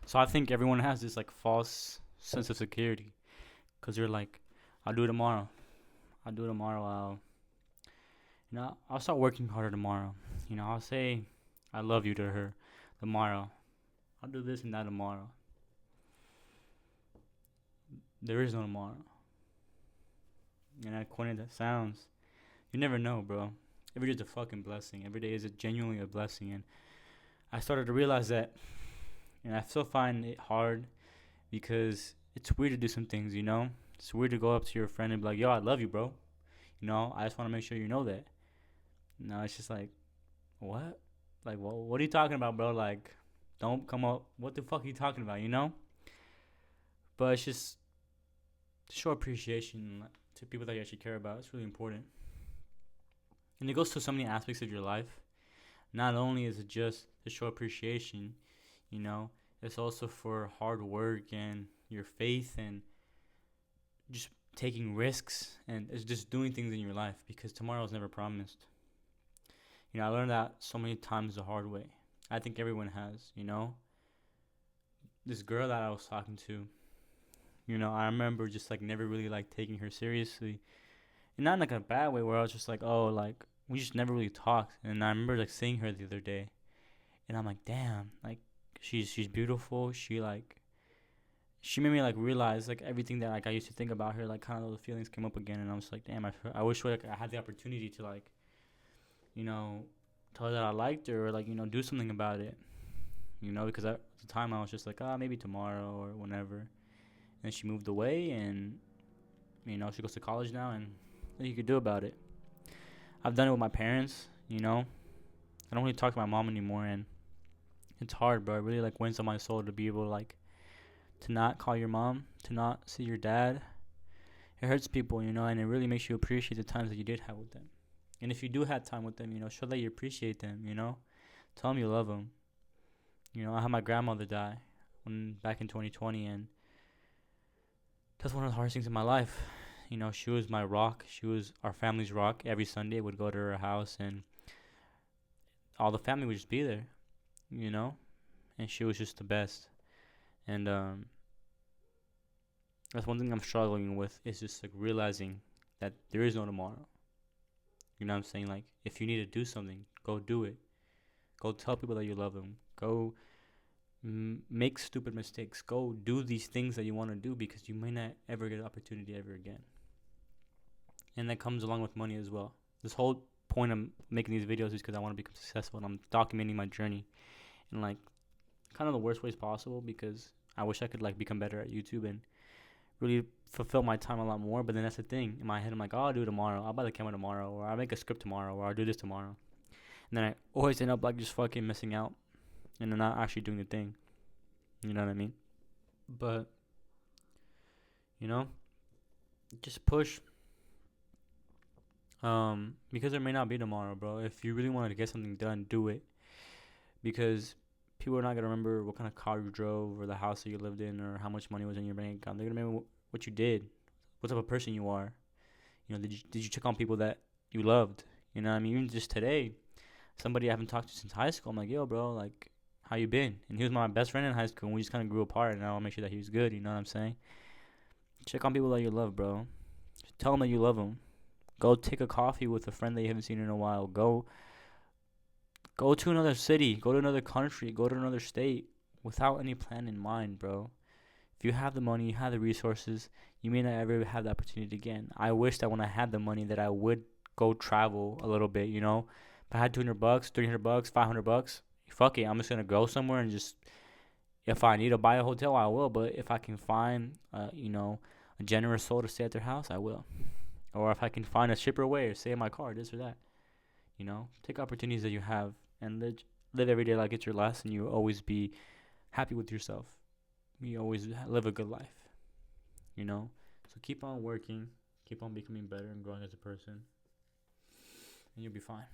So I think everyone has this like false sense of security because you're like, I'll do it tomorrow. I'll do it tomorrow. I'll start working harder tomorrow. I'll say I love you to her tomorrow. I'll do this and that tomorrow. There is no tomorrow. And as corny that sounds, you never know, bro. Every day is a fucking blessing. Every day is genuinely a blessing. And I started to realize that, and I still find it hard because it's weird to do some things, It's weird to go up to your friend and be like, yo, I love you, bro. I just want to make sure you know that. No, it's just like, what? Like, what are you talking about, bro? Like, don't come up. What the fuck are you talking about? But it's just to show appreciation to people that you actually care about. It's really important. And it goes to so many aspects of your life. Not only is it just to show appreciation, it's also for hard work and your faith and just taking risks and it's just doing things in your life because tomorrow is never promised. I learned that so many times the hard way. I think everyone has, This girl that I was talking to, I remember just like never really like taking her seriously. And not in like a bad way where I was just like, oh, like we just never really talked. And I remember like seeing her the other day and I'm like, damn, like she's beautiful. She made me like realize like everything that like I used to think about her, like kind of those feelings came up again and I was like, damn, I wish like I had the opportunity to like tell her that I liked her or like, do something about it. Because at the time I was just like, maybe tomorrow or whenever. And she moved away and, she goes to college now and nothing you could do about it. I've done it with my parents, I don't really talk to my mom anymore and it's hard, bro. It really like weighs on my soul to be able to like, to not call your mom, to not see your dad. It hurts people, and it really makes you appreciate the times that you did have with them. And if you do have time with them, show that you appreciate them, Tell them you love them. I had my grandmother die back in 2020, and that's one of the hardest things in my life. She was my rock. She was our family's rock. Every Sunday, I would go to her house, and all the family would just be there, And she was just the best. And that's one thing I'm struggling with is just like realizing that there is no tomorrow. You know what I'm saying? Like, if you need to do something, go do it. Go tell people that you love them. Go make stupid mistakes. Go do these things that you want to do because you may not ever get an opportunity ever again. And that comes along with money as well. This whole point of making these videos is because I want to become successful and I'm documenting my journey in like kind of the worst ways possible because I wish I could like become better at YouTube and really fulfill my time a lot more. But then that's the thing. In my head, I'm like, oh, I'll do it tomorrow. I'll buy the camera tomorrow. Or I'll make a script tomorrow. Or I'll do this tomorrow. And then I always end up like just fucking missing out. And then not actually doing the thing. You know what I mean? But, just push. Because there may not be tomorrow, bro. If you really wanted to get something done, do it. Because people are not going to remember what kind of car you drove or the house that you lived in or how much money was in your bank account. They're going to remember what you did, what type of person you are. Did you check on people that you loved? You know what I mean? Even just today, somebody I haven't talked to since high school, I'm like, yo, bro, like, how you been? And he was my best friend in high school, and we just kind of grew apart, and I want to make sure that he was good, you know what I'm saying? Check on people that you love, bro. Just tell them that you love them. Go take a coffee with a friend that you haven't seen in a while. Go to another city. Go to another country. Go to another state without any plan in mind, bro. If you have the money, you have the resources, you may not ever have the opportunity again. I wish that when I had the money that I would go travel a little bit, If I had $200, $300, $500, fuck it, I'm just going to go somewhere and just, if I need to buy a hotel, I will. But if I can find, a generous soul to stay at their house, I will. Or if I can find a shipper away or stay in my car, this or that. Take opportunities that you have and live every day like it's your last and you always be happy with yourself. You always live a good life, So keep on working, keep on becoming better and growing as a person, and you'll be fine.